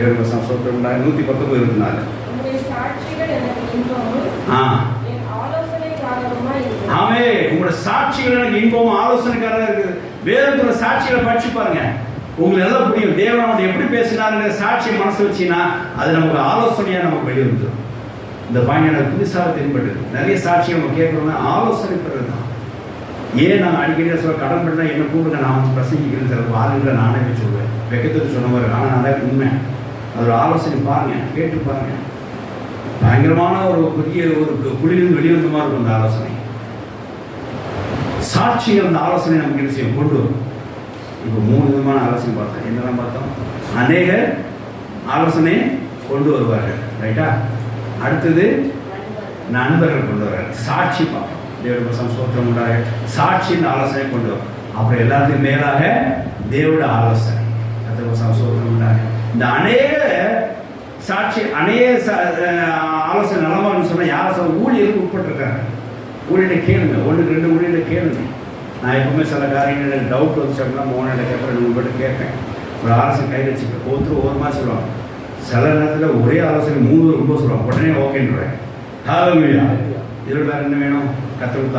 தேவனுடைய வசனம் சொல்றோம்னா 119:24. ஆமே, உங்களோட சாட்சிகள் எனக்கு இன்பமும் ஆலோசனைக்காரராக இருக்குது. வேதத்தோட சாட்சிகளை படிச்சு பாருங்க, உங்களுக்கு நல்லா புரியும். தேவன் எப்படி பேசினாருங்கிற சாட்சியை மனசு வச்சுன்னா அது நமக்கு ஆலோசனையா நமக்கு வெளியே வந்துடும். இந்த பாயிண்ட் எனக்கு புதுசாக தென்படுது. நிறைய சாட்சியை நம்ம கேட்கறோம்னா ஆலோசனை பெறது தான். ஏன் நான் அடிக்கடி சொல்ல கடன் பண்ணால் என்ன கூப்பிடுங்க, நான் வந்து பிரசங்கிக்கிறேன் சில ஆளுங்களை நானே சொல்லுவேன், வெக்கத்துக்கு சொன்ன மாதிரி. ஆனால் நான் தான் உண்மை. அதோட ஆலோசனை பாருங்க, கேட்டு பாருங்க. பயங்கரமான ஒரு பெரிய ஒரு குழியிலிருந்து வெளிவந்த மாதிரி இருக்கும் அந்த ஆலோசனை. சாட்சிகள் அந்த ஆலோசனை நமக்கு என்ன செய்யும், கொண்டு வரும். இப்போ 3 விதமான ஆலோசனை பார்த்தோம். என்னெல்லாம் பார்த்தோம்? அநேக ஆலோசனை கொண்டு வருவார்கள், ரைட்டா? அடுத்தது நண்பர்கள் கொண்டு வர்றார்கள். சாட்சி பார்ப்போம். தேவனுடைய சந்தோஷம் உண்டாக சாட்சியின் ஆலோசனை கொண்டு வரும். அப்புறம் எல்லாத்துக்கும் மேலாக தேவனுடைய ஆலோசனை, அந்த சந்தோஷம் உண்டாக. இந்த அநேக சாட்சி அநேக ஆலோசனை நலமானு சொன்னால் யாரை சொல்ல ஊழியருக்கு உட்பட்டிருக்காங்க. ஊழியரை கேளுங்க, 1-2 ஊழியரை கேளுங்க. நான் எப்பவுமே சில காரியங்கள் எனக்கு டவுட் வந்துச்சோம்னா மோனிட்ட கேட்குறேன், உங்கள்கிட்ட கேட்பேன். ஒரு ஆலோசனை கையில் வச்சுப்பேன். ஒருத்தர் மாதிரி சொல்லுவாங்க. சில நேரத்தில் ஒரே ஆலோசனை 3 ரொம்ப சொல்லுவாங்க. உடனே ஓகேன்றேன். ஹல்லேலூயா. இதில் வேறு என்ன வேணும்? கற்றுக்